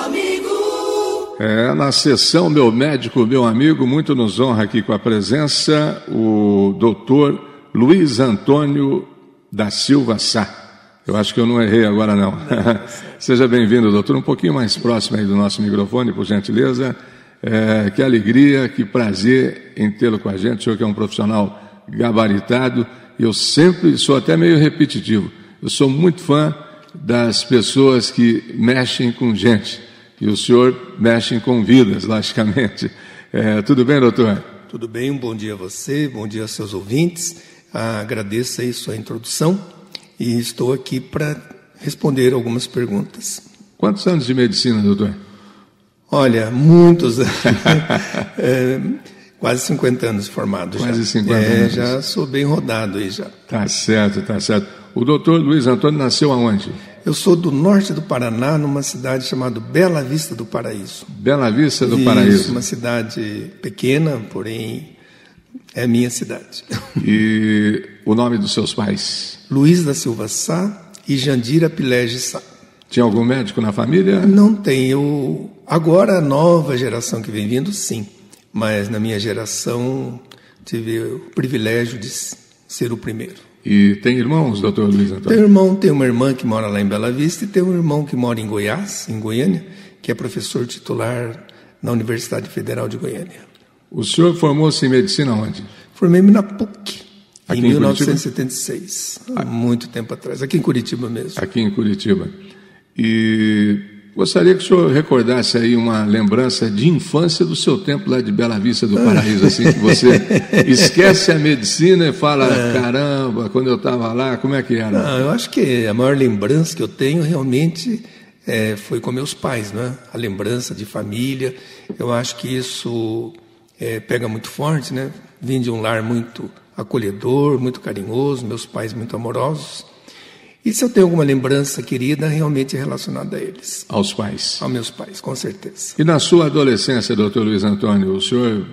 amigo. Na sessão Meu Médico, Meu Amigo, muito nos honra aqui com a presença o doutor Luiz Antônio da Silva Sá. Eu acho que eu não errei agora não. Seja bem-vindo, doutor, um pouquinho mais próximo aí do nosso microfone, por gentileza. Que alegria, que prazer em tê-lo com a gente. O senhor que é um profissional gabaritado. Eu sempre sou até meio repetitivo. Eu sou muito fã das pessoas que mexem com gente. E o senhor mexe com vidas, logicamente. Tudo bem, doutor? Tudo bem, um bom dia a você, bom dia aos seus ouvintes. Agradeço aí sua introdução e estou aqui para responder algumas perguntas. Quantos anos de medicina, doutor? Olha, muitos. Quase 50 anos formado. Quase 50 anos. Já sou bem rodado aí já. Tá certo, tá certo. O doutor Luiz Antônio nasceu aonde? Eu sou do norte do Paraná, numa cidade chamada Bela Vista do Paraíso. Bela Vista do Paraíso. Uma cidade pequena, porém é minha cidade. E o nome dos seus pais? Luiz da Silva Sá e Jandira Pilege Sá. Tinha algum médico na família? Não tem. Agora a nova geração que vem vindo, sim. Mas na minha geração tive o privilégio de ser o primeiro. E tem irmãos, doutor Luiz Antônio? Tem uma irmã que mora lá em Bela Vista e tem um irmão que mora em Goiás, em Goiânia, que é professor titular na Universidade Federal de Goiânia. O senhor formou-se em medicina onde? Formei-me na PUC, aqui em 1976, há muito tempo atrás, aqui em Curitiba mesmo. Aqui em Curitiba. E gostaria que o senhor recordasse aí uma lembrança de infância do seu tempo lá de Bela Vista do Paraíso, assim, que você esquece a medicina e fala, caramba, quando eu estava lá, como é que era? Não, eu acho que a maior lembrança que eu tenho realmente foi com meus pais, né? A lembrança de família. Eu acho que isso pega muito forte, né? Vim de um lar muito acolhedor, muito carinhoso, meus pais muito amorosos. E se eu tenho alguma lembrança querida, realmente relacionada a eles. Aos pais? Aos meus pais, com certeza. E na sua adolescência, doutor Luiz Antônio, o senhor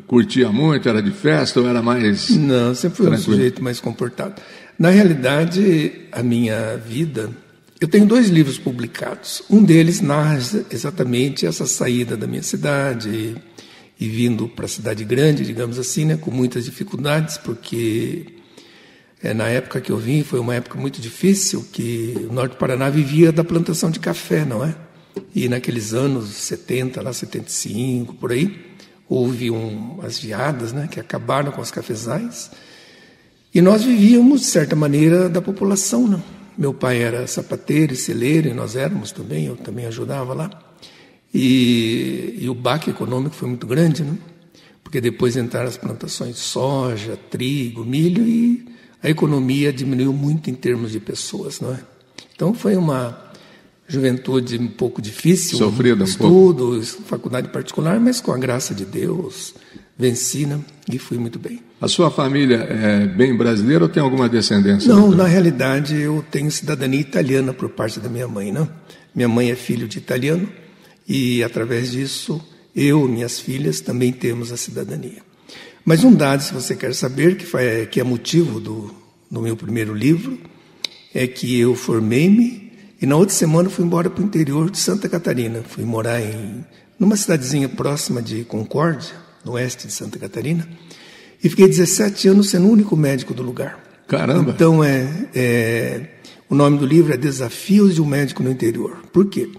curtia muito, era de festa ou era mais... Não, sempre fui tranquilo? Um sujeito mais comportado. Na realidade, a minha vida... Eu tenho 2 livros publicados. Um deles narra exatamente essa saída da minha cidade e vindo para a cidade grande, digamos assim, né, com muitas dificuldades, porque... na época que eu vim, foi uma época muito difícil, que o norte do Paraná vivia da plantação de café, não é? E naqueles anos 70, lá 75, por aí, houve as geadas, né, que acabaram com os cafezais. E nós vivíamos, de certa maneira, da população, não? Meu pai era sapateiro e celeiro, e nós éramos também, eu também ajudava lá. E o baque econômico foi muito grande, não? Porque depois entraram as plantações de soja, trigo, milho e... a economia diminuiu muito em termos de pessoas, não é? Então foi uma juventude um pouco difícil, sofrida, estudo, faculdade particular, mas com a graça de Deus venci, né? E fui muito bem. A sua família é bem brasileira ou tem alguma descendência? Não, na realidade eu tenho cidadania italiana por parte da minha mãe, né? Minha mãe é filho de italiano e através disso eu e minhas filhas também temos a cidadania. Mas um dado, se você quer saber, que é motivo do meu primeiro livro, é que eu formei-me e na outra semana fui embora para o interior de Santa Catarina. Fui morar numa cidadezinha próxima de Concórdia, no oeste de Santa Catarina, e fiquei 17 anos sendo o único médico do lugar. Caramba! Então, o nome do livro é Desafios de um Médico no Interior. Por quê?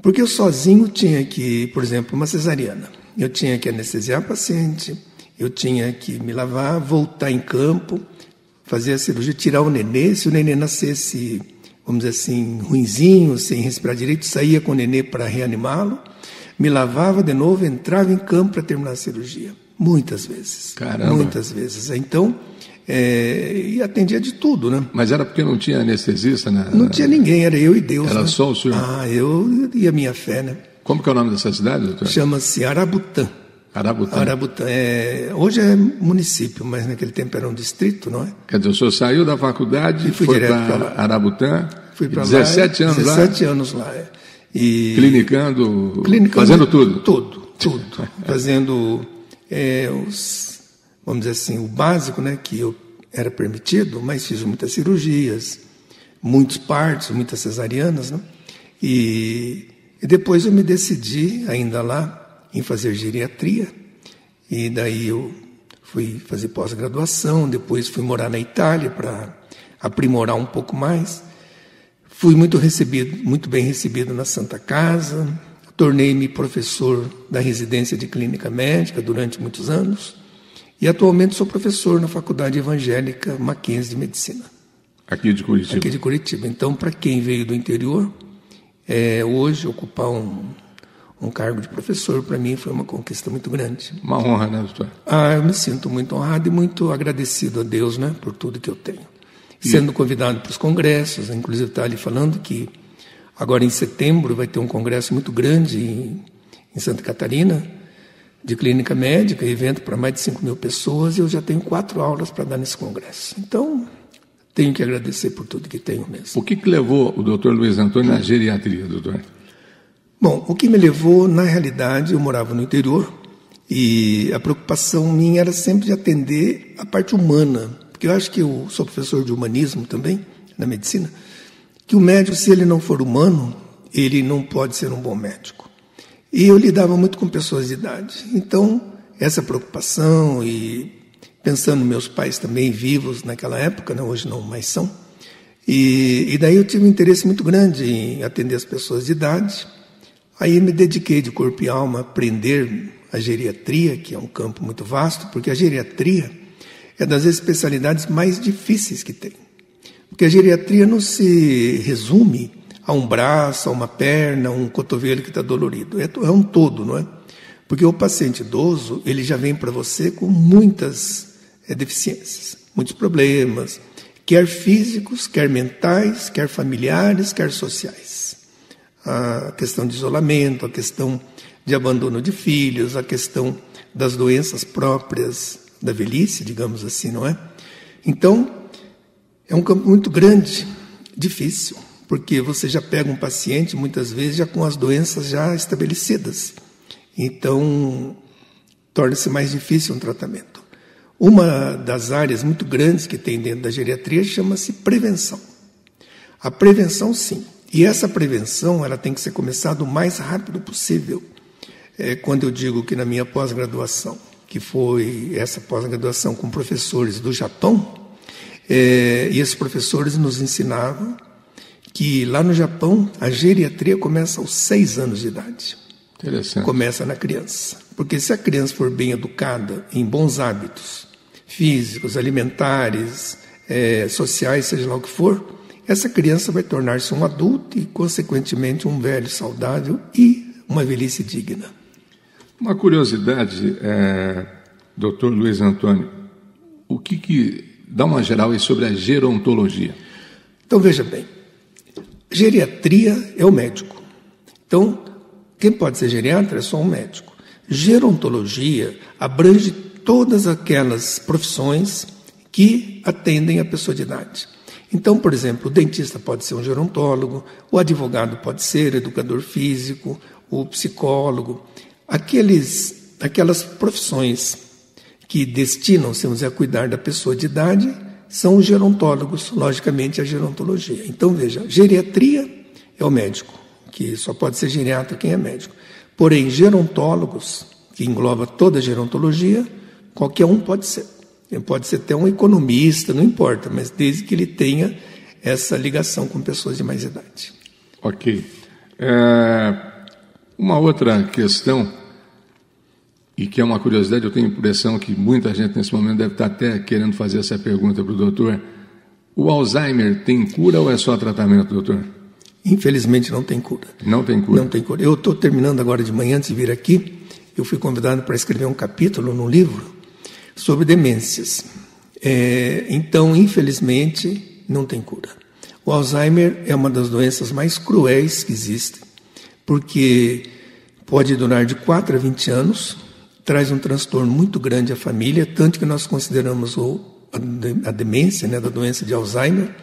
Porque eu sozinho tinha que, por exemplo, uma cesariana. Eu tinha que anestesiar a paciente, eu tinha que me lavar, voltar em campo, fazer a cirurgia, tirar o nenê. Se o nenê nascesse, vamos dizer assim, ruinzinho, sem respirar direito, saía com o nenê para reanimá-lo, me lavava de novo, entrava em campo para terminar a cirurgia. Muitas vezes. Caramba! Muitas vezes. Então, e atendia de tudo, né? Mas era porque não tinha anestesista? Não tinha ninguém, era eu e Deus. Era, né? Só o senhor? Eu e a minha fé, né? Como que é o nome dessa cidade, doutor? Chama-se Arabutã. Arabutã. Hoje é município, mas naquele tempo era um distrito, não é? Quer dizer, o senhor saiu da faculdade e foi para Arabutá? Fui para lá. 17 anos 17 anos lá. E clinicando, fazendo tudo? Tudo. Fazendo, vamos dizer assim, o básico, né, que eu era permitido, mas fiz muitas cirurgias, muitos partos, muitas cesarianas, né? E E depois eu me decidi, ainda lá, em fazer geriatria. E daí eu fui fazer pós-graduação, depois fui morar na Itália para aprimorar um pouco mais. Fui muito bem recebido na Santa Casa. Tornei-me professor da residência de clínica médica durante muitos anos. E atualmente sou professor na Faculdade Evangélica Mackenzie de Medicina. Aqui de Curitiba? Aqui de Curitiba. Então, para quem veio do interior, hoje ocupar um cargo de professor, para mim, foi uma conquista muito grande. Uma honra, né, doutor? Eu me sinto muito honrado e muito agradecido a Deus, né, por tudo que eu tenho. Sendo convidado para os congressos, inclusive está ali falando que agora em setembro vai ter um congresso muito grande em Santa Catarina, de clínica médica, evento para mais de 5.000 pessoas, e eu já tenho 4 aulas para dar nesse congresso. Então, tenho que agradecer por tudo que tenho mesmo. O que levou o doutor Luiz Antônio à geriatria, doutor? Bom, o que me levou, na realidade, eu morava no interior, e a preocupação minha era sempre de atender a parte humana, porque eu acho que eu sou professor de humanismo também, na medicina, que o médico, se ele não for humano, ele não pode ser um bom médico. E eu lidava muito com pessoas de idade. Então, essa preocupação, e pensando meus pais também vivos naquela época, né, hoje não mais são, e daí eu tive um interesse muito grande em atender as pessoas de idade. Aí me dediquei de corpo e alma a aprender a geriatria, que é um campo muito vasto, porque a geriatria é das especialidades mais difíceis que tem. Porque a geriatria não se resume a um braço, a uma perna, a um cotovelo que está dolorido. É um todo, não é? Porque o paciente idoso, ele já vem para você com muitas deficiências, muitos problemas, quer físicos, quer mentais, quer familiares, quer sociais. A questão de isolamento, a questão de abandono de filhos, a questão das doenças próprias da velhice, digamos assim, não é? Então, é um campo muito grande, difícil, porque você já pega um paciente, muitas vezes, já com as doenças já estabelecidas. Então, torna-se mais difícil um tratamento. Uma das áreas muito grandes que tem dentro da geriatria chama-se prevenção. A prevenção, sim. E essa prevenção ela tem que ser começada o mais rápido possível. Quando eu digo que na minha pós-graduação, que foi essa pós-graduação com professores do Japão, e esses professores nos ensinavam que lá no Japão a geriatria começa aos 6 anos de idade. Interessante. Começa na criança. Porque se a criança for bem educada em bons hábitos físicos, alimentares, sociais, seja lá o que for, essa criança vai tornar-se um adulto e, consequentemente, um velho saudável e uma velhice digna. Uma curiosidade, doutor Luiz Antônio, o que dá uma geral aí sobre a gerontologia? Então, veja bem, geriatria é o médico. Então, quem pode ser geriatra é só um médico. Gerontologia abrange todas aquelas profissões que atendem a pessoa de idade. Então, por exemplo, o dentista pode ser um gerontólogo, o advogado pode ser educador físico, o psicólogo. Aquelas profissões que destinam-se a cuidar da pessoa de idade são os gerontólogos, logicamente a gerontologia. Então, veja, geriatria é o médico, que só pode ser geriatra quem é médico. Porém, gerontólogos, que engloba toda a gerontologia, qualquer um pode ser. Ele pode ser até um economista, não importa, mas desde que ele tenha essa ligação com pessoas de mais idade. Ok. Uma outra questão, e que é uma curiosidade, eu tenho a impressão que muita gente nesse momento deve estar até querendo fazer essa pergunta para o doutor. O Alzheimer tem cura ou é só tratamento, doutor? Infelizmente não tem cura. Não tem cura? Não tem cura. Eu estou terminando agora de manhã, antes de vir aqui, eu fui convidado para escrever um capítulo num livro sobre demências. Então, infelizmente, não tem cura. O Alzheimer é uma das doenças mais cruéis que existem, porque pode durar de 4 a 20 anos, traz um transtorno muito grande à família, tanto que nós consideramos a demência, né, da doença de Alzheimer,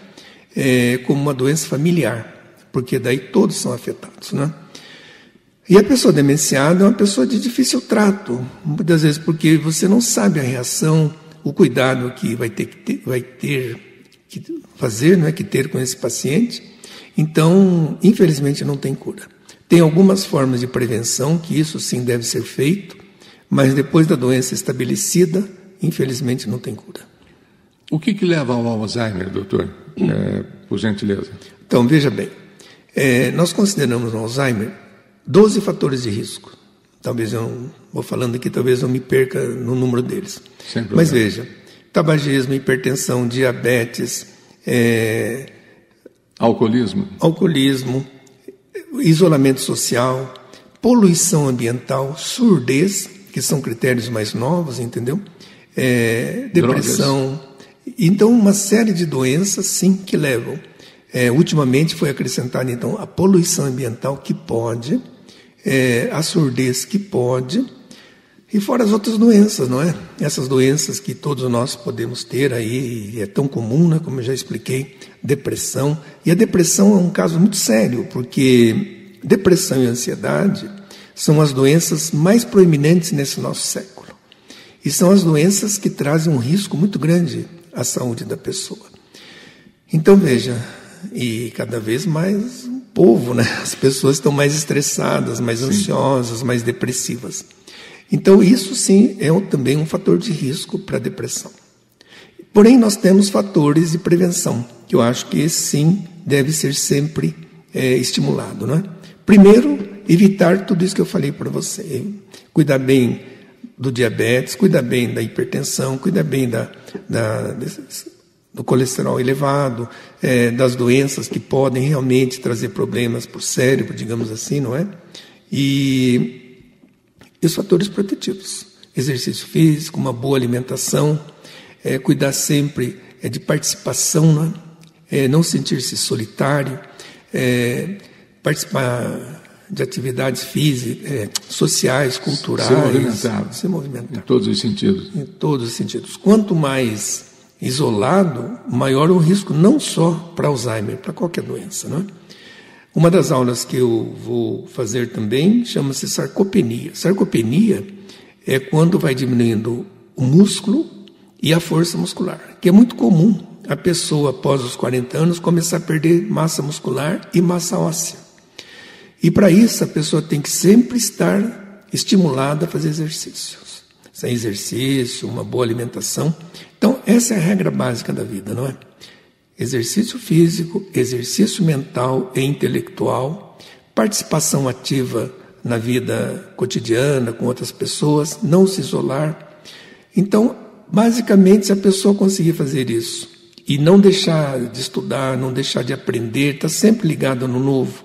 como uma doença familiar, porque daí todos são afetados, né? E a pessoa demenciada é uma pessoa de difícil trato, muitas vezes porque você não sabe a reação, o cuidado que vai ter que fazer, né, que ter com esse paciente. Então, infelizmente, não tem cura. Tem algumas formas de prevenção que isso sim deve ser feito, mas depois da doença estabelecida, infelizmente não tem cura. O que leva ao Alzheimer, doutor? Por gentileza. Então, veja bem, nós consideramos no Alzheimer 12 fatores de risco. Talvez eu vou falando aqui, talvez eu me perca no número deles. Mas veja, tabagismo, hipertensão, diabetes, alcoolismo, isolamento social, poluição ambiental, surdez, que são critérios mais novos, entendeu? Depressão. Drogas. Então, uma série de doenças, sim, que levam. Ultimamente foi acrescentada, então, a poluição ambiental, que pode, a surdez, que pode, e fora as outras doenças, não é? Essas doenças que todos nós podemos ter aí, é tão comum, né, como eu já expliquei, depressão. E a depressão é um caso muito sério, porque depressão e ansiedade são as doenças mais proeminentes nesse nosso século. E são as doenças que trazem um risco muito grande à saúde da pessoa. Então, veja, e cada vez mais o povo, né? As pessoas estão mais estressadas, mais ansiosas, mais depressivas. Então, isso sim é também um fator de risco para a depressão. Porém, nós temos fatores de prevenção, que eu acho que esse sim deve ser sempre estimulado, não é? Primeiro, evitar tudo isso que eu falei para você. Cuidar bem do diabetes, cuidar bem da hipertensão, cuidar bem do colesterol elevado, das doenças que podem realmente trazer problemas para o cérebro, digamos assim, não é? E os fatores protetivos, exercício físico, uma boa alimentação, cuidar sempre de participação, não é? Não sentir-se solitário, participar de atividades físicas, sociais, culturais. Se movimentar. Em todos os sentidos. Em todos os sentidos. Quanto mais isolado, maior o risco, não só para Alzheimer, para qualquer doença, não é? Uma das aulas que eu vou fazer também chama-se sarcopenia. Sarcopenia é quando vai diminuindo o músculo e a força muscular, que é muito comum a pessoa, após os 40 anos, começar a perder massa muscular e massa óssea. E para isso a pessoa tem que sempre estar estimulada a fazer exercícios. Sem exercício, uma boa alimentação. Então, essa é a regra básica da vida, não é? Exercício físico, exercício mental e intelectual, participação ativa na vida cotidiana com outras pessoas, não se isolar. Então, basicamente, se a pessoa conseguir fazer isso e não deixar de estudar, não deixar de aprender, está sempre ligado no novo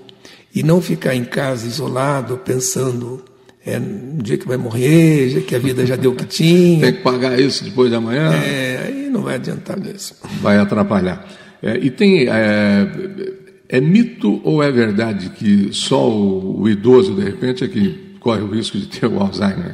e não ficar em casa isolado, pensando no dia que vai morrer, que a vida já deu o que tinha. Tem que pagar isso depois da manhã. Aí não vai adiantar mesmo. Vai atrapalhar. E tem... É mito ou é verdade que só o idoso, de repente, é que corre o risco de ter o Alzheimer?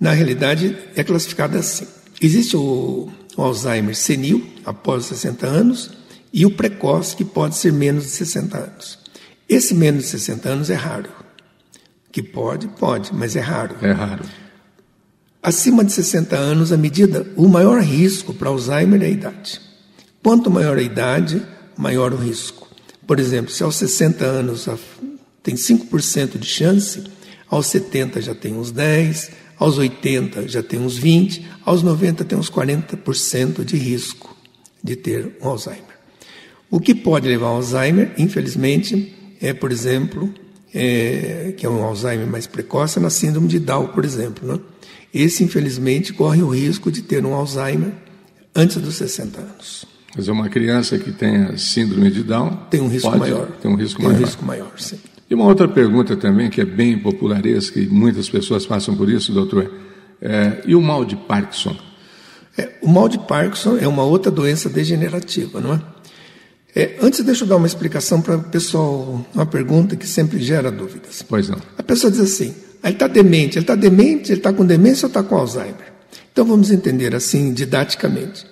Na realidade, é classificado assim. Existe o Alzheimer senil, após 60 anos, e o precoce, que pode ser menos de 60 anos. Esse menos de 60 anos é raro. Que pode, mas é raro. É raro. Acima de 60 anos, o maior risco para Alzheimer é a idade. Quanto maior a idade, maior o risco. Por exemplo, se aos 60 anos tem 5% de chance, aos 70 já tem uns 10%, aos 80 já tem uns 20%, aos 90 tem uns 40% de risco de ter um Alzheimer. O que pode levar ao Alzheimer, infelizmente, por exemplo, que é um Alzheimer mais precoce, na síndrome de Down, por exemplo, né? Esse, infelizmente, corre o risco de ter um Alzheimer antes dos 60 anos. Quer dizer, uma criança que tenha síndrome de Down tem um risco maior. Tem um risco maior, sim. E uma outra pergunta também, que é bem popularesca, e muitas pessoas passam por isso, doutor, e o mal de Parkinson? O mal de Parkinson é uma outra doença degenerativa, não é? Antes, deixa eu dar uma explicação para o pessoal, uma pergunta que sempre gera dúvidas. Pois não. A pessoa diz assim, ele está demente, ele está com demência ou está com Alzheimer? Então vamos entender assim, didaticamente.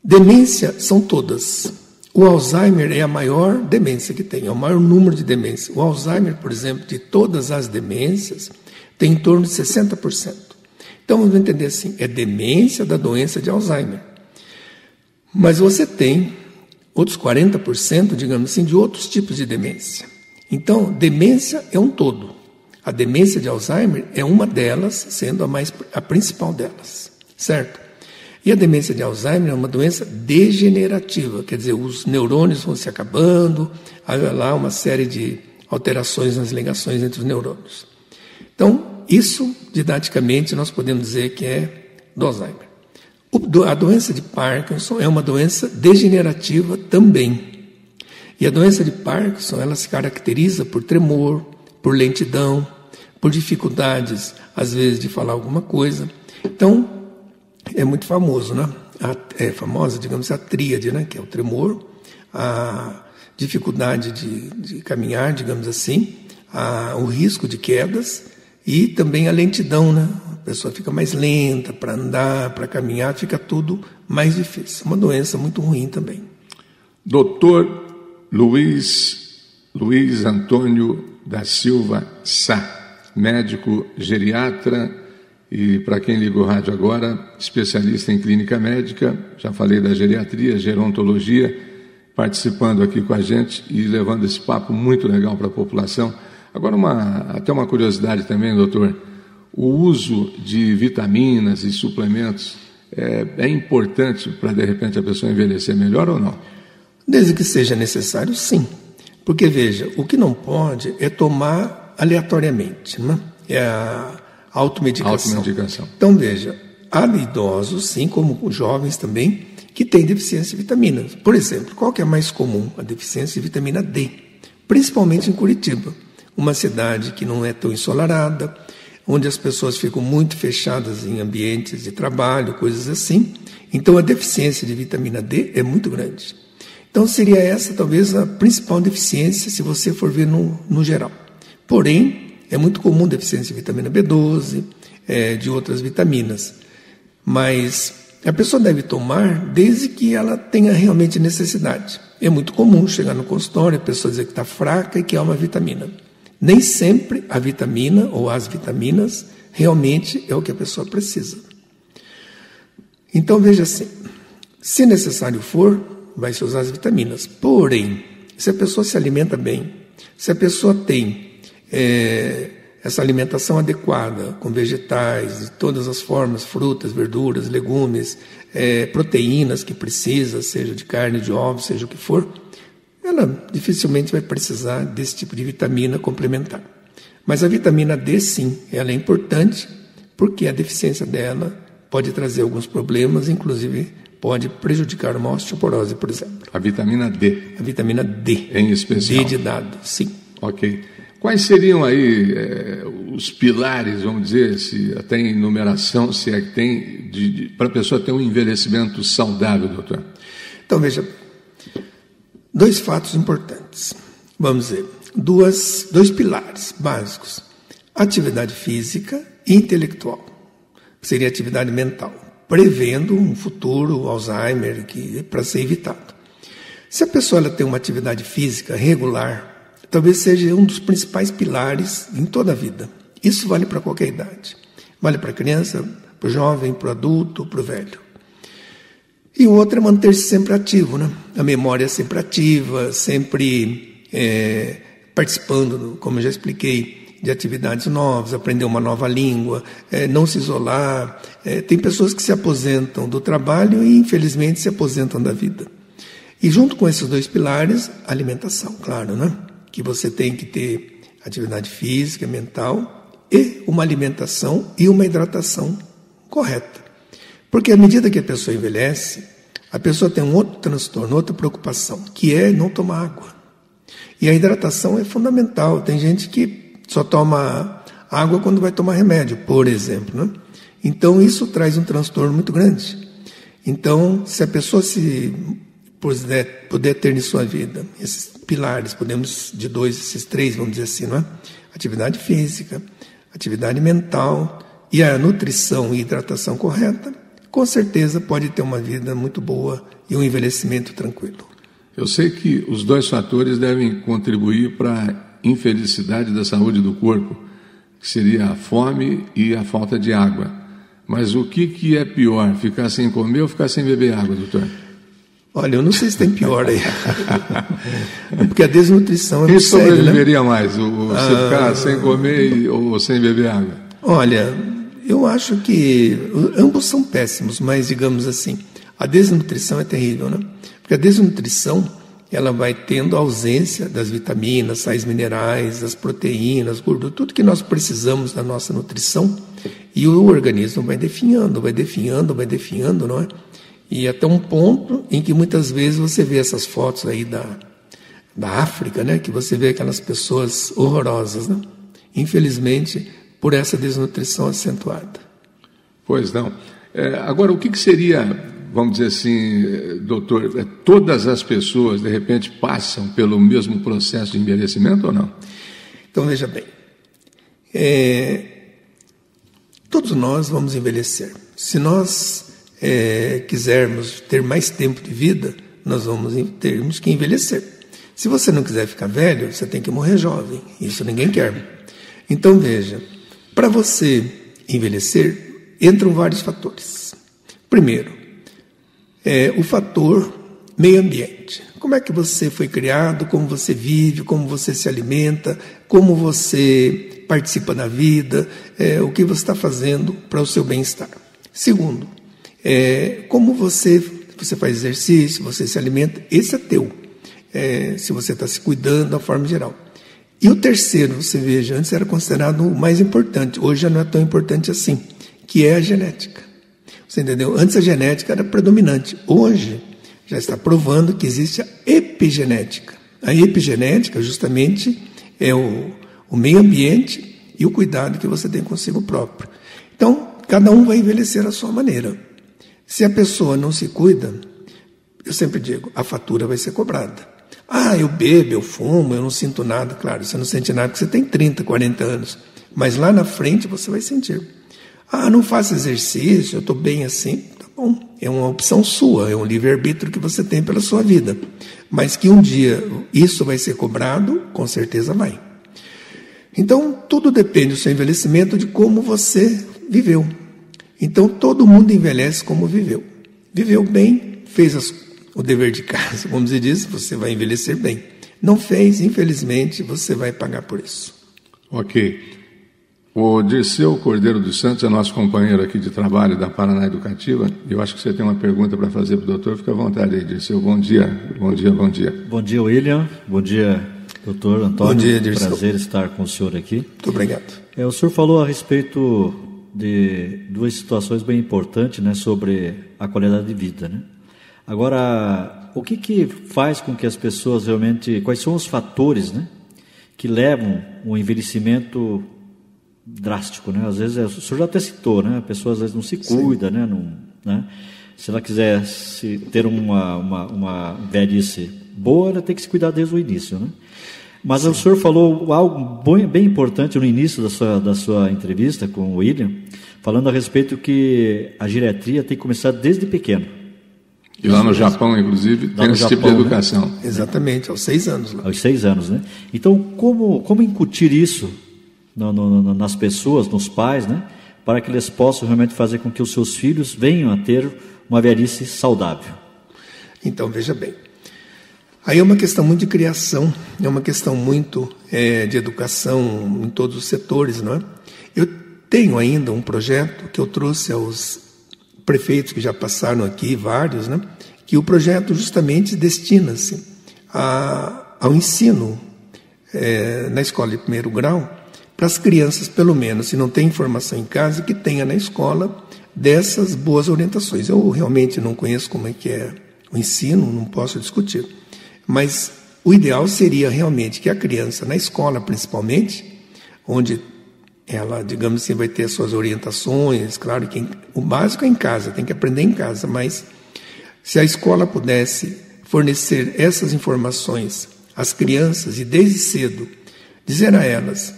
Demência são todas. O Alzheimer é a maior demência que tem, é o maior número de demência. O Alzheimer, por exemplo, de todas as demências, tem em torno de 60%. Então vamos entender assim, é demência da doença de Alzheimer. Mas você tem outros 40%, digamos assim, de outros tipos de demência. Então, demência é um todo. A demência de Alzheimer é uma delas, sendo a principal delas, certo? E a demência de Alzheimer é uma doença degenerativa, quer dizer, os neurônios vão se acabando, há lá uma série de alterações nas ligações entre os neurônios. Então, isso, didaticamente, nós podemos dizer que é do Alzheimer. A doença de Parkinson é uma doença degenerativa também. E a doença de Parkinson, ela se caracteriza por tremor, por lentidão, por dificuldades, às vezes, de falar alguma coisa. Então, é muito famoso, né? É famosa, digamos, a tríade, né? Que é o tremor, a dificuldade de caminhar, digamos assim, o risco de quedas e também a lentidão, né? A pessoa fica mais lenta para andar, para caminhar, fica tudo mais difícil. Uma doença muito ruim também. Doutor Luiz Antônio da Silva Sá, médico geriatra e, para quem liga o rádio agora, especialista em clínica médica, já falei da geriatria, gerontologia, participando aqui com a gente e levando esse papo muito legal para a população. Agora, até uma curiosidade também, doutor, o uso de vitaminas e suplementos é importante para, de repente, a pessoa envelhecer melhor ou não? Desde que seja necessário, sim. Porque, veja, o que não pode é tomar aleatoriamente, né? É a automedicação. Então, veja, há idosos, sim, como os jovens também, que têm deficiência de vitaminas. Por exemplo, qual que é mais comum? A deficiência de vitamina D, principalmente em Curitiba, uma cidade que não é tão ensolarada, onde as pessoas ficam muito fechadas em ambientes de trabalho, coisas assim. Então, a deficiência de vitamina D é muito grande. Então, seria essa, talvez, a principal deficiência, se você for ver no geral. Porém, é muito comum deficiência de vitamina B12, de outras vitaminas. Mas a pessoa deve tomar desde que ela tenha realmente necessidade. É muito comum chegar no consultório, a pessoa dizer que está fraca e que há uma vitamina. Nem sempre a vitamina ou as vitaminas realmente é o que a pessoa precisa. Então, veja assim, se necessário for, vai se usar as vitaminas. Porém, se a pessoa se alimenta bem, se a pessoa tem essa alimentação adequada, com vegetais de todas as formas, frutas, verduras, legumes, proteínas que precisa, seja de carne, de ovos, seja o que for, ela dificilmente vai precisar desse tipo de vitamina complementar. Mas a vitamina D, sim, ela é importante, porque a deficiência dela pode trazer alguns problemas, inclusive pode prejudicar uma osteoporose, por exemplo. A vitamina D? A vitamina D. Em especial? D de dado, sim. Ok. Quais seriam aí os pilares, vamos dizer, se tem enumeração, se é que tem, para a pessoa ter um envelhecimento saudável, doutor? Então, veja, dois fatos importantes. Vamos dizer, dois pilares básicos. Atividade física e intelectual. Seria atividade mental, prevendo um futuro Alzheimer para ser evitado. Se a pessoa ela tem uma atividade física regular, talvez seja um dos principais pilares em toda a vida. Isso vale para qualquer idade. Vale para a criança, para o jovem, para o adulto, para o velho. E o outro é manter-se sempre ativo, né? A memória sempre ativa, sempre participando, como eu já expliquei, de atividades novas, aprender uma nova língua, não se isolar. Tem pessoas que se aposentam do trabalho e, infelizmente, se aposentam da vida. E junto com esses dois pilares, a alimentação, claro, né? Que você tem que ter atividade física, mental e uma alimentação e uma hidratação correta. Porque à medida que a pessoa envelhece, a pessoa tem um outro transtorno, outra preocupação, que é não tomar água. E a hidratação é fundamental. Tem gente que só toma água quando vai tomar remédio, por exemplo, né? Então isso traz um transtorno muito grande. Então, se a pessoa puder ter em sua vida esses pilares, podemos de esses três, vamos dizer assim, não é? Atividade física, atividade mental e a nutrição e hidratação correta, com certeza pode ter uma vida muito boa e um envelhecimento tranquilo. Eu sei que os dois fatores devem contribuir para a infelicidade da saúde do corpo, que seria a fome e a falta de água. Mas o que é pior, ficar sem comer ou ficar sem beber água, doutor? Olha, eu não sei se tem pior aí. Porque a desnutrição é Quem muito séria, sobreviveria mais? Você ficar sem comer ou sem beber água? Olha, eu acho que ambos são péssimos, mas digamos assim, a desnutrição é terrível, né? Porque a desnutrição, ela vai tendo a ausência das vitaminas, sais minerais, das proteínas, gordura, tudo que nós precisamos da nossa nutrição, e o organismo vai definhando, não é? E até um ponto em que muitas vezes você vê essas fotos aí da África, né? Que você vê aquelas pessoas horrorosas, né? Infelizmente, por essa desnutrição acentuada. Pois não. Agora, o que seria, vamos dizer assim, doutor, todas as pessoas, de repente, passam pelo mesmo processo de envelhecimento ou não? Então, veja bem, todos nós vamos envelhecer. Se nós quisermos ter mais tempo de vida, nós termos que envelhecer. Se você não quiser ficar velho, você tem que morrer jovem. Isso ninguém quer. Então, veja, para você envelhecer, entram vários fatores. Primeiro, o fator meio ambiente. Como é que você foi criado, como você vive, como você se alimenta, como você participa da vida, o que você está fazendo para o seu bem-estar. Segundo, como você faz exercício, você se alimenta, esse é teu. Se você está se cuidando da forma geral. E o terceiro, você veja, antes era considerado o mais importante, hoje já não é tão importante assim, que é a genética. Você entendeu? Antes a genética era predominante, hoje já está provando que existe a epigenética. A epigenética justamente é o meio ambiente e o cuidado que você tem consigo próprio. Então, cada um vai envelhecer à sua maneira. Se a pessoa não se cuida, eu sempre digo, a fatura vai ser cobrada. Eu bebo, eu fumo, eu não sinto nada. Claro, você não sente nada porque você tem 30, 40 anos. Mas lá na frente você vai sentir. Não faço exercício, eu estou bem assim. Tá bom, é uma opção sua, é um livre-arbítrio que você tem pela sua vida. Mas que um dia isso vai ser cobrado, com certeza vai. Então, tudo depende do seu envelhecimento de como você viveu. Então, todo mundo envelhece como viveu. Viveu bem, fez o dever de casa, como se diz, você vai envelhecer bem. Não fez, infelizmente, você vai pagar por isso. Ok. O Dirceu Cordeiro dos Santos é nosso companheiro aqui de trabalho da Paraná Educativa. Eu acho que você tem uma pergunta para fazer para o doutor. Fica à vontade aí, Dirceu. Bom dia. Bom dia, William. Bom dia, doutor Antônio. Bom dia, Dirceu. Prazer estar com o senhor aqui. Muito obrigado. O senhor falou a respeito de duas situações bem importantes, né, sobre a qualidade de vida, né? Agora, o que faz com que as pessoas realmente... Quais são os fatores, né, que levam o envelhecimento drástico, né? Às vezes, o senhor já até citou, né? A pessoa às vezes não se cuida, né? Se ela quiser ter uma velhice boa, ela tem que se cuidar desde o início, né? Mas Sim. O senhor falou algo bem importante no início da sua entrevista com o William, falando a respeito que a geriatria tem que começar desde pequeno. E lá no Japão, inclusive, tem esse tipo de educação. Né? Exatamente, aos 6 anos. Lá. Aos 6 anos, né? Então, como incutir isso nas pessoas, nos pais, né? Para que eles possam realmente fazer com que os seus filhos venham a ter uma velhice saudável? Então, veja bem. Aí é uma questão muito de criação, é uma questão muito de educação em todos os setores, não é? Eu tenho ainda um projeto que eu trouxe aos prefeitos que já passaram aqui, vários, né? Que o projeto justamente destina-se ao ensino na escola de primeiro grau, para as crianças, pelo menos, se não tem informação em casa, que tenha na escola dessas boas orientações. Eu realmente não conheço como é que é o ensino, não posso discutir. Mas o ideal seria realmente que a criança, na escola principalmente, onde ela, digamos assim, vai ter as suas orientações, claro que o básico é em casa, tem que aprender em casa, mas se a escola pudesse fornecer essas informações às crianças e desde cedo dizer a elas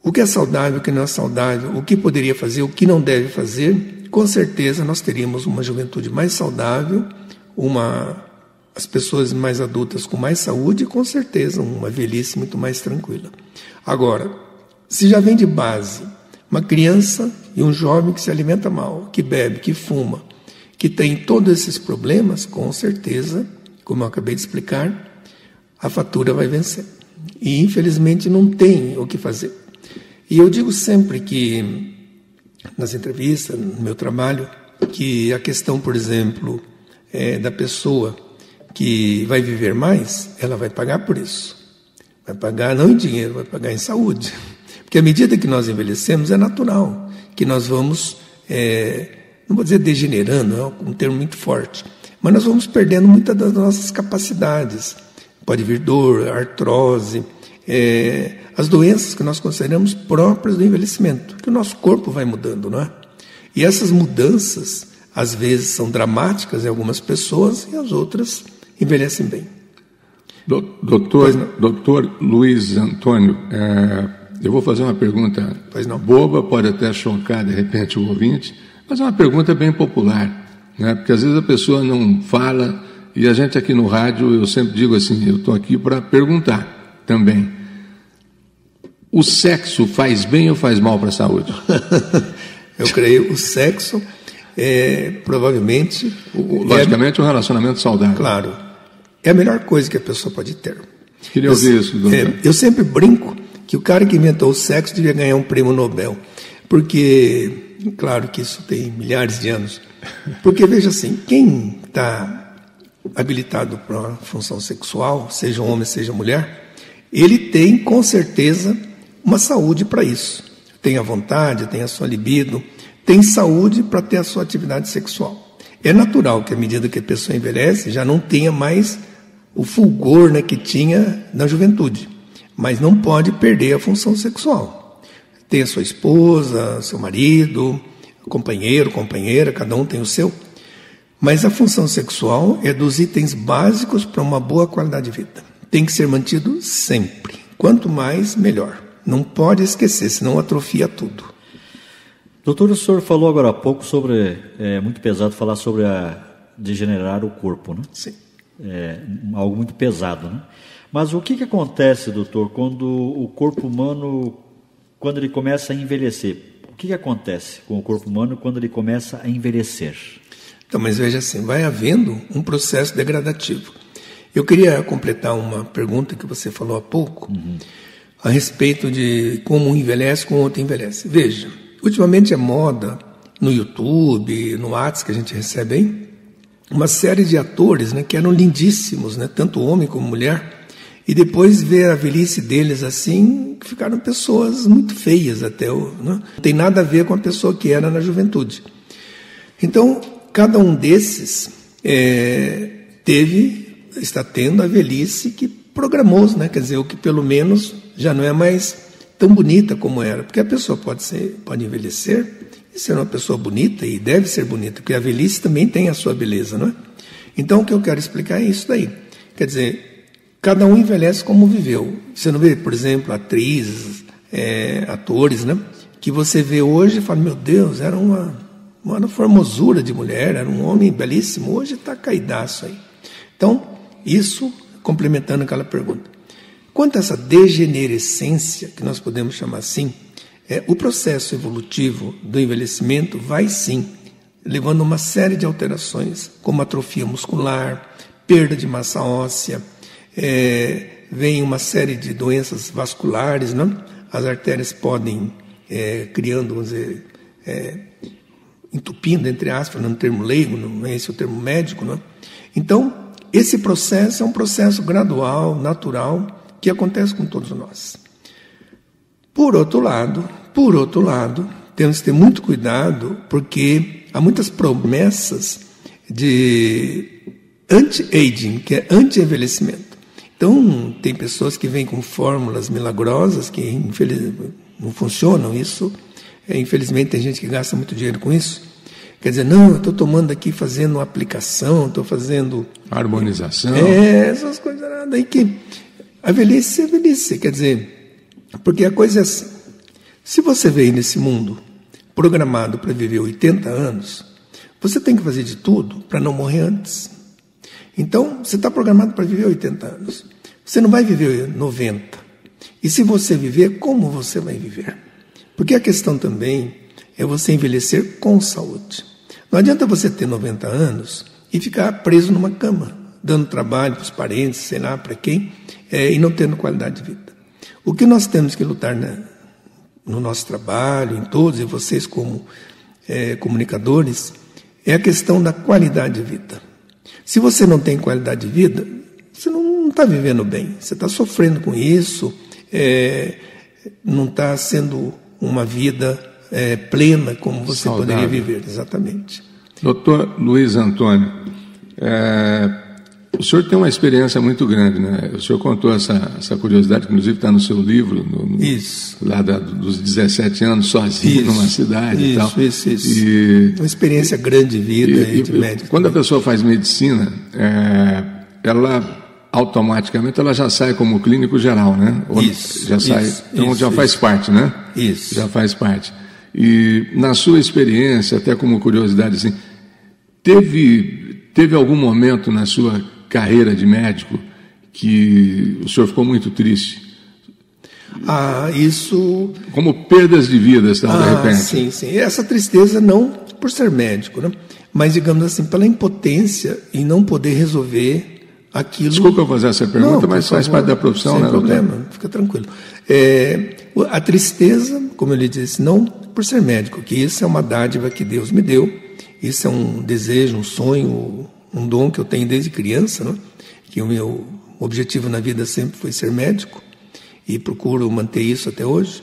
o que é saudável, o que não é saudável, o que poderia fazer, o que não deve fazer, com certeza nós teríamos uma juventude mais saudável, as pessoas mais adultas com mais saúde e, com certeza, uma velhice muito mais tranquila. Agora, se já vem de base uma criança e um jovem que se alimenta mal, que bebe, que fuma, que tem todos esses problemas, com certeza, como eu acabei de explicar, a fatura vai vencer. E, infelizmente, não tem o que fazer. E eu digo sempre que, nas entrevistas, no meu trabalho, que a questão, por exemplo, da pessoa que vai viver mais, ela vai pagar por isso. Vai pagar não em dinheiro, vai pagar em saúde. Porque à medida que nós envelhecemos, é natural que nós vamos, não vou dizer degenerando, é um termo muito forte, mas nós vamos perdendo muitas das nossas capacidades. Pode vir dor, artrose, as doenças que nós consideramos próprias do envelhecimento, que o nosso corpo vai mudando, não é? E essas mudanças, às vezes, são dramáticas em algumas pessoas e as outras envelhecem bem. Doutor Luiz Antônio, eu vou fazer uma pergunta boba, pode até chocar, de repente, o ouvinte, mas é uma pergunta bem popular, né? Porque às vezes a pessoa não fala, e a gente aqui no rádio, eu sempre digo assim, eu estou aqui para perguntar também. O sexo faz bem ou faz mal para a saúde? Eu creio o sexo provavelmente... Logicamente, um relacionamento saudável. Claro. É a melhor coisa que a pessoa pode ter. Queria ouvir isso, doutor. Eu sempre brinco que o cara que inventou o sexo devia ganhar um prêmio Nobel. Porque, claro que isso tem milhares de anos. Porque, veja assim, quem está habilitado para uma função sexual, seja um homem, seja mulher, ele tem, com certeza, uma saúde para isso. Tem a vontade, tem a sua libido, tem saúde para ter a sua atividade sexual. É natural que, à medida que a pessoa envelhece, já não tenha mais o fulgor, né, que tinha na juventude. Mas não pode perder a função sexual. Tem a sua esposa, seu marido, companheiro, companheira, cada um tem o seu. Mas a função sexual é dos itens básicos para uma boa qualidade de vida. Tem que ser mantido sempre. Quanto mais, melhor. Não pode esquecer, senão atrofia tudo. Doutor, o senhor falou agora há pouco sobre... É muito pesado falar sobre degenerar o corpo, né? Sim. É algo muito pesado, né? Mas o que acontece, doutor, quando o corpo humano, quando ele começa a envelhecer? O que acontece com o corpo humano quando ele começa a envelhecer? Então, mas veja assim, vai havendo um processo degradativo. Eu queria completar uma pergunta que você falou há pouco, a respeito de como um envelhece, como o outro envelhece. Veja, ultimamente é moda, no YouTube, no WhatsApp que a gente recebe aí, uma série de atores, né, que eram lindíssimos, né, tanto homem como mulher, e depois ver a velhice deles assim, ficaram pessoas muito feias até. Né? Não tem nada a ver com a pessoa que era na juventude. Então, cada um desses está tendo a velhice que programou, né? Quer dizer, o que pelo menos já não é mais tão bonita como era. Porque a pessoa pode envelhecer e ser uma pessoa bonita, e deve ser bonita, porque a velhice também tem a sua beleza, não é? Então, o que eu quero explicar é isso daí. Quer dizer, cada um envelhece como viveu. Você não vê, por exemplo, atrizes, atores, né? Que você vê hoje e fala, meu Deus, era uma formosura de mulher, era um homem belíssimo, hoje está caidaço aí. Então, isso complementando aquela pergunta. Quanto a essa degenerescência, que nós podemos chamar assim, o processo evolutivo do envelhecimento vai sim levando uma série de alterações, como atrofia muscular, perda de massa óssea, vem uma série de doenças vasculares, né? As artérias podem criando, vamos dizer, entupindo, entre aspas, no termo leigo, não é esse o termo médico, não é? Então, esse processo é um processo gradual, natural, que acontece com todos nós. Por outro lado, temos que ter muito cuidado, porque há muitas promessas de anti-aging, que é anti-envelhecimento. Então, tem pessoas que vêm com fórmulas milagrosas que infelizmente não funcionam. Isso, infelizmente, tem gente que gasta muito dinheiro com isso. Quer dizer, não, eu estou tomando aqui, fazendo uma aplicação, estou fazendo... harmonização. Essas coisas nada aí que... A velhice é velhice, quer dizer... Porque a coisa é assim. Se você veio nesse mundo programado para viver 80 anos, você tem que fazer de tudo para não morrer antes. Então, você está programado para viver 80 anos. Você não vai viver 90. E se você viver, como você vai viver? Porque a questão também é você envelhecer com saúde. Não adianta você ter 90 anos e ficar preso numa cama, dando trabalho para os parentes, sei lá para quem, e não tendo qualidade de vida. O que nós temos que lutar no nosso trabalho, em todos, e vocês como comunicadores, é a questão da qualidade de vida. Se você não tem qualidade de vida, você não está vivendo bem, você está sofrendo com isso, não está sendo uma vida plena como você saudável. Poderia viver, exatamente. Doutor Luiz Antônio, o senhor tem uma experiência muito grande, né? O senhor contou essa curiosidade, que inclusive está no seu livro, isso. Lá dos 17 anos, sozinho isso. numa cidade e tal. Isso. Uma experiência grande de vida e de médico. Quando também. A pessoa faz medicina, ela automaticamente ela já sai como clínico geral, né? Isso. Já sai, então já faz parte, né? Isso. Já faz parte. E na sua experiência, até como curiosidade, assim, teve algum momento na sua carreira de médico que o senhor ficou muito triste? Isso... Como perdas de vidas, tal, de repente. Sim. Essa tristeza não por ser médico, né? Mas, digamos assim, pela impotência em não poder resolver aquilo... Desculpa eu fazer essa pergunta, mas faz parte da profissão, né? Sem problema, fica tranquilo. A tristeza, como eu lhe disse, não por ser médico, que isso é uma dádiva que Deus me deu, isso é um desejo, um sonho, um dom que eu tenho desde criança, né? Que o meu objetivo na vida sempre foi ser médico e procuro manter isso até hoje.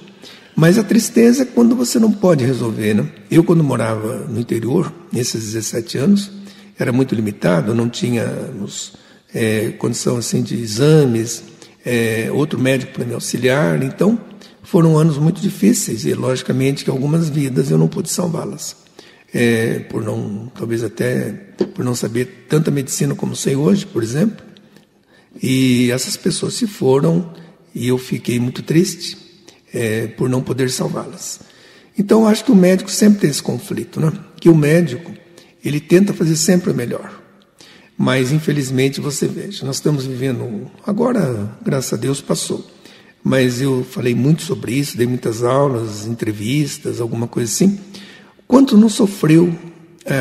Mas a tristeza é quando você não pode resolver, né? Eu, quando morava no interior, nesses 17 anos, era muito limitado, não tínhamos condição assim de exames, outro médico para me auxiliar, então foram anos muito difíceis e logicamente que algumas vidas eu não pude salvá-las, talvez até por não saber tanta medicina como sei hoje, por exemplo, e essas pessoas se foram e eu fiquei muito triste por não poder salvá-las. Então eu acho que o médico sempre tem esse conflito, né? Que o médico ele tenta fazer sempre o melhor. Mas, infelizmente, você veja, nós estamos vivendo... Agora, graças a Deus, passou. Mas eu falei muito sobre isso, dei muitas aulas, entrevistas, alguma coisa assim. Quanto não sofreu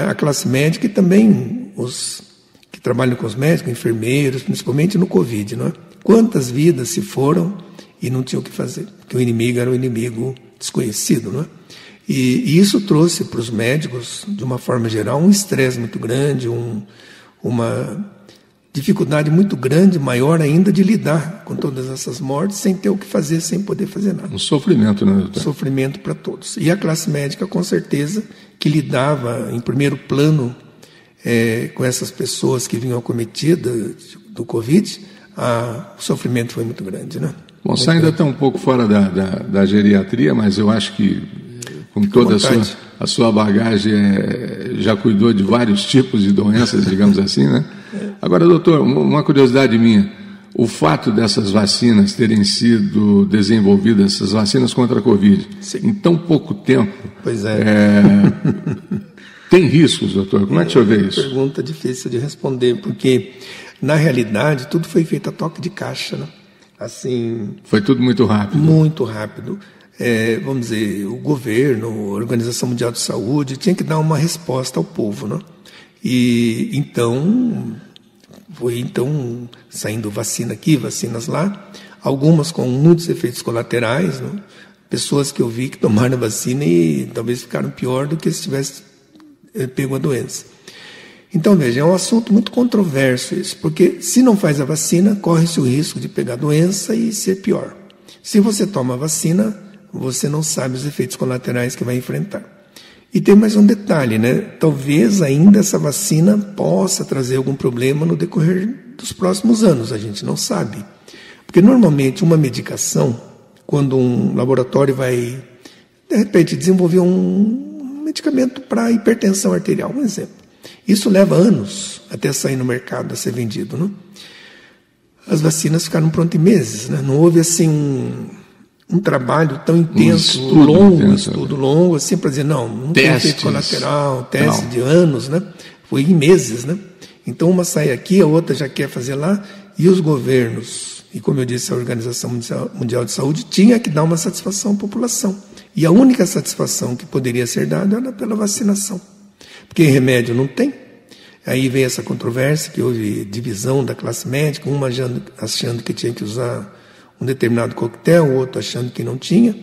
a classe médica e também os que trabalham com os médicos, enfermeiros, principalmente no Covid, não é? Quantas vidas se foram e não tinham o que fazer, porque o inimigo era um inimigo desconhecido, não é? E isso trouxe para os médicos, de uma forma geral, um estresse muito grande, uma dificuldade muito grande, maior ainda, de lidar com todas essas mortes sem ter o que fazer, sem poder fazer nada. Um sofrimento, né, doutor? Sofrimento para todos. E a classe médica, com certeza, que lidava em primeiro plano com essas pessoas que vinham acometidas do Covid, o sofrimento foi muito grande, né? Bom, você ainda está um pouco fora da geriatria, mas eu acho que, com toda a sua bagagem, já cuidou de vários tipos de doenças, digamos assim, né? Agora, doutor, uma curiosidade minha, o fato dessas vacinas terem sido desenvolvidas, essas vacinas contra a Covid, sim, em tão pouco tempo, pois tem riscos, doutor? Como é que o senhor vê isso? Pergunta difícil de responder, porque, na realidade, tudo foi feito a toque de caixa, né? Assim, foi tudo muito rápido. Muito rápido. Vamos dizer, o governo, a Organização Mundial de Saúde, tinha que dar uma resposta ao povo, né? E então, foi saindo vacina aqui, vacinas lá, algumas com muitos efeitos colaterais, né? Pessoas que eu vi que tomaram a vacina e talvez ficaram pior do que se tivesse pego a doença. Então, veja, é um assunto muito controverso isso, porque se não faz a vacina, corre-se o risco de pegar a doença e ser pior. Se você toma a vacina, você não sabe os efeitos colaterais que vai enfrentar. E tem mais um detalhe, né? Talvez ainda essa vacina possa trazer algum problema no decorrer dos próximos anos, a gente não sabe. Porque normalmente uma medicação, quando um laboratório vai, de repente, desenvolver um medicamento para hipertensão arterial, um exemplo. Isso leva anos até sair no mercado, a ser vendido, né? As vacinas ficaram prontas em meses, né? Não houve assim um trabalho tão intenso, um estudo longo, assim, para dizer, não tem efeito colateral, teste de anos, né? Foi em meses, né? Então uma sai aqui, a outra já quer fazer lá, e os governos, e como eu disse, a Organização Mundial de Saúde tinha que dar uma satisfação à população. E a única satisfação que poderia ser dada era pela vacinação. porque remédio não tem. Aí veio essa controvérsia, que houve divisão da classe médica, uma achando que tinha que usar um determinado coquetel, o outro achando que não tinha,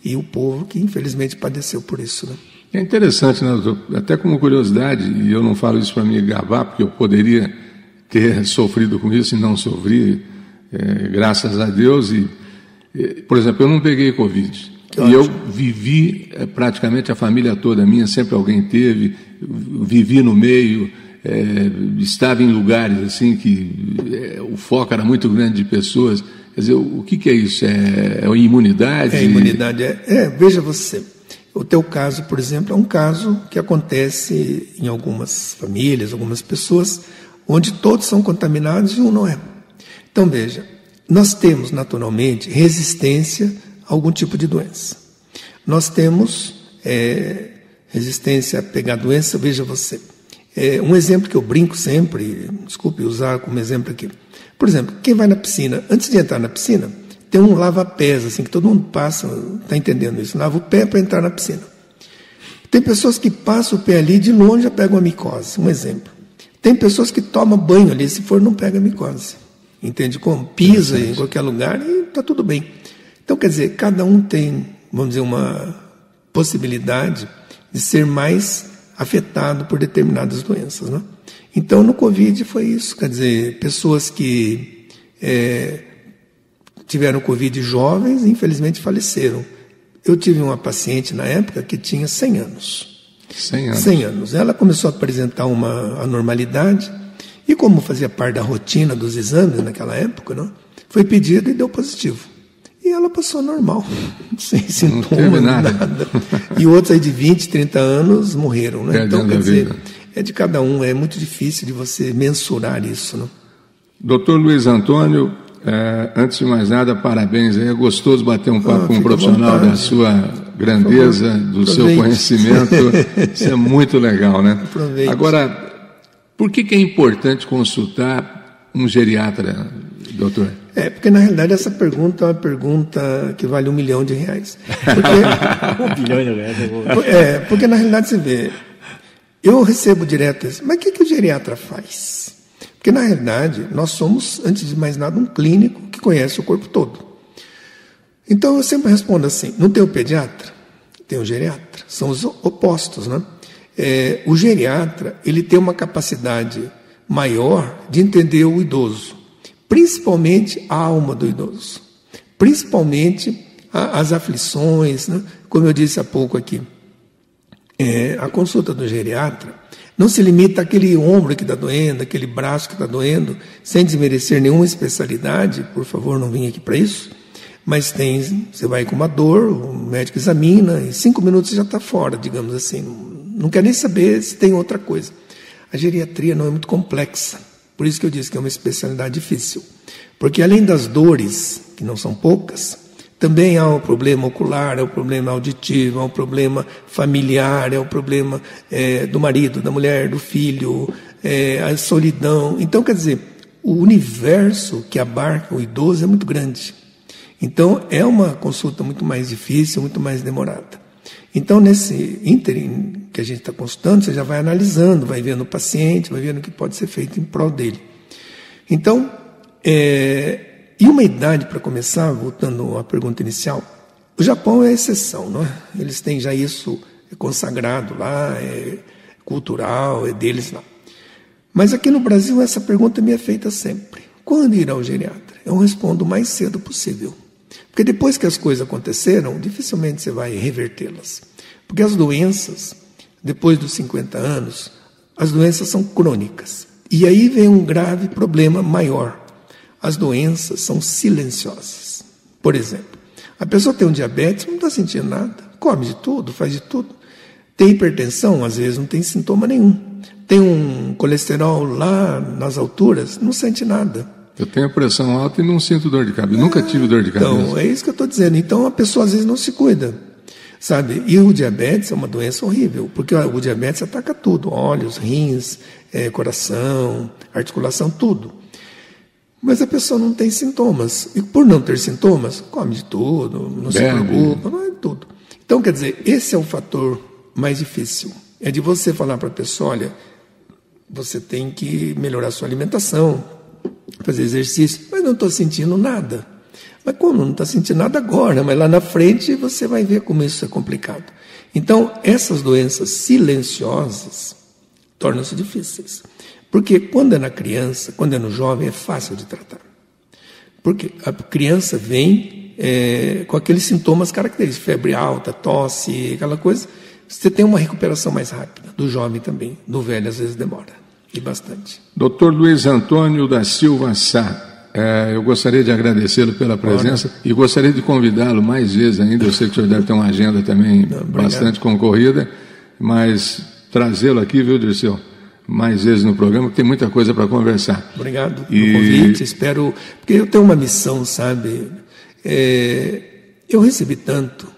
e o povo que infelizmente padeceu por isso, né? É interessante, né, doutor? Até como curiosidade, e eu não falo isso para me gabar, porque eu poderia ter sofrido com isso e não sofri, graças a Deus. Por exemplo, eu não peguei Covid. E eu vivi praticamente a família toda minha, sempre alguém teve, vivi no meio, estava em lugares assim que o foco era muito grande de pessoas. Quer dizer, o que é isso? É a imunidade? Imunidade veja você, o teu caso, por exemplo, é um caso que acontece em algumas famílias, algumas pessoas, onde todos são contaminados e um não é. Então, veja, nós temos naturalmente resistência a algum tipo de doença. Nós temos resistência a pegar doença, veja você. Um exemplo que eu brinco sempre, desculpe usar como exemplo aqui. Por exemplo, quem vai na piscina, antes de entrar na piscina, tem um lava-pés, assim, que todo mundo passa, está entendendo isso, lava o pé para entrar na piscina. Tem pessoas que passam o pé ali, de longe já pegam a micose, um exemplo. Tem pessoas que tomam banho ali, se for não pega a micose. Entende como? Pisa em qualquer lugar e está tudo bem. Então, quer dizer, cada um tem, vamos dizer, uma possibilidade de ser mais afetado por determinadas doenças, né? Então, no Covid foi isso, quer dizer, pessoas que tiveram Covid jovens, infelizmente faleceram. Eu tive uma paciente na época que tinha 100 anos. 100 anos. Ela começou a apresentar uma anormalidade e, como fazia parte da rotina dos exames naquela época, né, foi pedido e deu positivo. E ela passou normal, sem sintomas, nada. E outros aí de 20, 30 anos morreram, né? Então, quer dizer, é de cada um, é muito difícil de você mensurar isso, né? Doutor Luiz Antônio, antes de mais nada, parabéns. É gostoso bater um papo com um profissional da sua grandeza, do seu conhecimento. Isso é muito legal, né? Aproveite. Agora, por que é importante consultar um geriatra, doutor? Porque na realidade essa pergunta é uma pergunta que vale R$1 milhão. Porque, R$1 bilhão. Porque na realidade você vê, eu recebo direto isso, mas o que o geriatra faz? Porque na realidade nós somos, antes de mais nada, um clínico que conhece o corpo todo. Então eu sempre respondo assim, não tem o pediatra? Tem o geriatra, são os opostos, né? O geriatra, ele tem uma capacidade maior de entender o idoso, principalmente a alma do idoso, principalmente as aflições, né? Como eu disse há pouco aqui, a consulta do geriatra não se limita àquele ombro que está doendo, aquele braço que está doendo, sem desmerecer nenhuma especialidade, por favor, não vim aqui para isso, mas você vai com uma dor, o médico examina, e 5 minutos você já está fora, digamos assim, não quer nem saber se tem outra coisa. A geriatria não é muito complexa, por isso que eu disse que é uma especialidade difícil, porque além das dores, que não são poucas, também há o problema ocular, é o problema auditivo, é o problema familiar, é o problema do marido, da mulher, do filho, a solidão. Então, quer dizer, o universo que abarca o idoso é muito grande. Então, é uma consulta muito mais difícil, muito mais demorada. Então, nesse ínterim que a gente está consultando, você já vai analisando, vai vendo o paciente, vai vendo o que pode ser feito em prol dele. Então, e uma idade para começar, voltando à pergunta inicial, o Japão é a exceção, não é? Eles têm já isso consagrado lá, é cultural, é deles lá. Mas aqui no Brasil essa pergunta me é feita sempre. Quando ir ao geriatra? Eu respondo o mais cedo possível. Porque depois que as coisas aconteceram, dificilmente você vai revertê-las. Porque as doenças, depois dos 50 anos, as doenças são crônicas. E aí vem um grave problema maior. As doenças são silenciosas. Por exemplo, a pessoa tem um diabetes, não está sentindo nada, come de tudo, faz de tudo. Tem hipertensão, às vezes não tem sintoma nenhum. Tem um colesterol lá nas alturas, não sente nada. Eu tenho pressão alta e não sinto dor de cabeça, nunca tive dor de cabeça. Então, é isso que eu estou dizendo. Então, a pessoa às vezes não se cuida, sabe? E o diabetes é uma doença horrível, porque o diabetes ataca tudo, olhos, rins, coração, articulação, tudo. Mas a pessoa não tem sintomas. E por não ter sintomas, come de tudo, não se preocupa, não é tudo. Então, quer dizer, esse é o fator mais difícil. É de você falar para a pessoa, olha, você tem que melhorar a sua alimentação, fazer exercício, mas não estou sentindo nada. Mas como não está sentindo nada agora? Mas lá na frente você vai ver como isso é complicado. Então, essas doenças silenciosas tornam-se difíceis. Porque quando é na criança, quando é no jovem, é fácil de tratar. Porque a criança vem com aqueles sintomas característicos, febre alta, tosse, aquela coisa. Você tem uma recuperação mais rápida. Do jovem também. Do velho, às vezes, demora. E bastante. Dr. Luiz Antônio da Silva Sá. Eu gostaria de agradecê-lo pela presença e gostaria de convidá-lo mais vezes ainda. Eu sei que o senhor deve ter uma agenda também bastante concorrida, mas trazê-lo aqui, viu, Dirceu? Mais vezes no programa, que tem muita coisa para conversar. Obrigado pelo convite, espero... Porque eu tenho uma missão, sabe? Eu recebi tanto,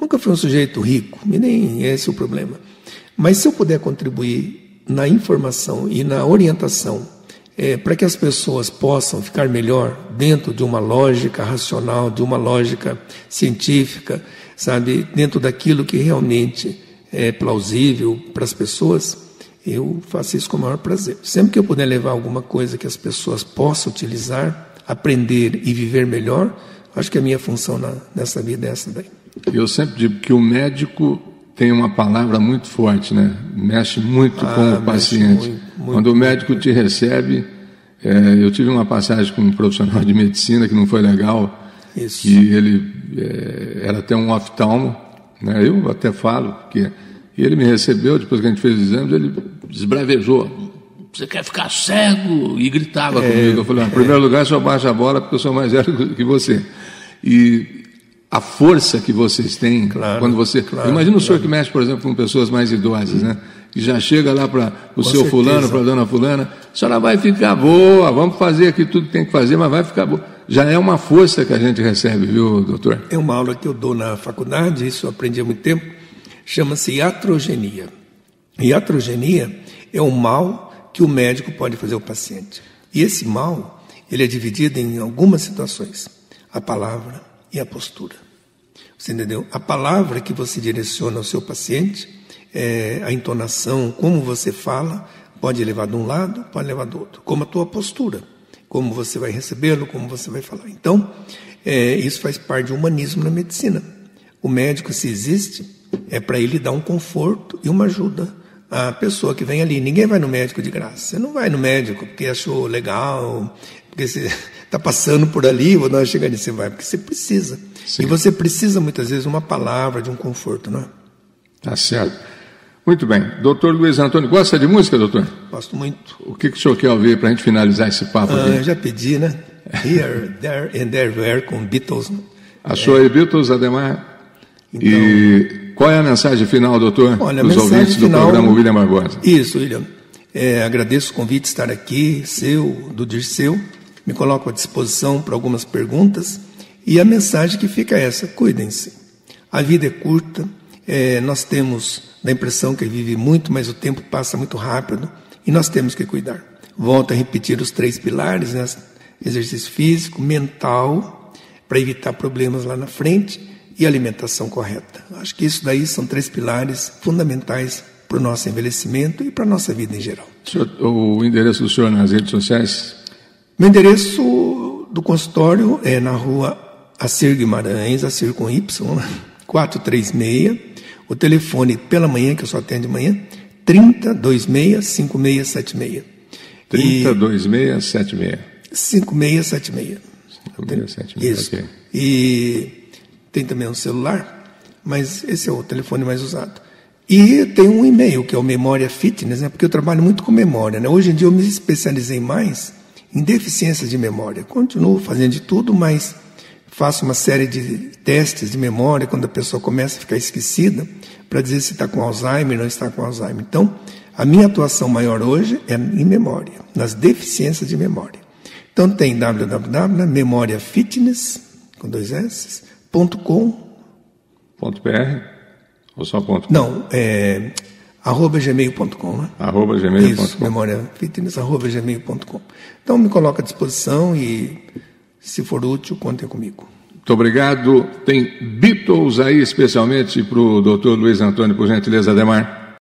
nunca fui um sujeito rico, e nem esse é o problema. Mas se eu puder contribuir na informação e na orientação para que as pessoas possam ficar melhor dentro de uma lógica racional, de uma lógica científica, sabe, dentro daquilo que realmente é plausível para as pessoas, eu faço isso com o maior prazer. Sempre que eu puder levar alguma coisa que as pessoas possam utilizar, aprender e viver melhor, acho que a minha função nessa vida é essa daí. Eu sempre digo que o médico tem uma palavra muito forte, né? Mexe muito com o paciente. Muito, quando o médico te recebe, eu tive uma passagem com um profissional de medicina que não foi legal, isso. Que ele era até um oftalmo, né? Eu até falo, e ele me recebeu, depois que a gente fez os exames, ele desbravejou. Você quer ficar cego? E gritava comigo. Eu falei, em primeiro lugar, só baixa a bola porque eu sou mais velho que você. E a força que vocês têm, claro, quando você... Claro, imagina o senhor que mexe, por exemplo, com pessoas mais idosas, né? Que já chega lá para o seu certeza. Fulano, para a dona fulana, a senhora vai ficar boa, vamos fazer aqui tudo que tem que fazer, mas vai ficar boa. Já é uma força que a gente recebe, viu, doutor? É uma aula que eu dou na faculdade, isso eu aprendi há muito tempo, chama-se iatrogenia. Iatrogenia é um mal que o médico pode fazer ao paciente. E esse mal, ele é dividido em algumas situações. A palavra e a postura. Você entendeu? A palavra que você direciona ao seu paciente, a entonação, como você fala, pode levar de um lado, pode levar do outro. Como a tua postura, como você vai recebê-lo, como você vai falar. Então, isso faz parte do humanismo na medicina. O médico, se existe, é para ele dar um conforto e uma ajuda à pessoa que vem ali. Ninguém vai no médico de graça. Você não vai no médico porque achou legal, porque você está passando por ali, vou dar uma chegadinha, você vai, porque você precisa. Sim. E você precisa, muitas vezes, de uma palavra, de um conforto, não é? Tá certo. Muito bem. Doutor Luiz Antônio, gosta de música, doutor? Gosto muito. O que o senhor quer ouvir para a gente finalizar esse papo aqui? Eu já pedi, né? Here, There and Everywhere, com Beatles. Achou aí Beatles, Ademar? Então, e qual é a mensagem final, doutor, dos ouvintes do programa William Barbosa? Isso, William. Agradeço o convite de estar aqui, do Dirceu. Me coloco à disposição para algumas perguntas. E a mensagem que fica é essa: cuidem-se. A vida é curta, nós temos a impressão que vive muito, mas o tempo passa muito rápido e nós temos que cuidar. Volto a repetir os 3 pilares, né? Exercício físico, mental, para evitar problemas lá na frente, e alimentação correta. Acho que isso daí são 3 pilares fundamentais para o nosso envelhecimento e para a nossa vida em geral. O endereço do senhor nas redes sociais? Meu endereço do consultório é na rua Acir Guimarães, Acir com Y, 436. O telefone pela manhã, que eu só atendo de manhã, 3026-5676. 3026-76. 5676. 5676. Isso. Okay. E tem também um celular, mas esse é o telefone mais usado. E tem um e-mail, que é o Memória Fitness, né? Porque eu trabalho muito com memória, né? Hoje em dia eu me especializei mais em deficiências de memória. Continuo fazendo de tudo, mas faço uma série de testes de memória quando a pessoa começa a ficar esquecida, para dizer se está com Alzheimer ou não está com Alzheimer. Então, a minha atuação maior hoje é em memória, nas deficiências de memória. Então tem www.memoriafitness.com.br ou só .com? Não, @gmail.com, né? @gmail.com. Isso, memoriafitness@gmail.com. Então me coloco à disposição e, se for útil, contem comigo. Muito obrigado. Tem Beatles aí, especialmente para o doutor Luiz Antônio, por gentileza, Ademar.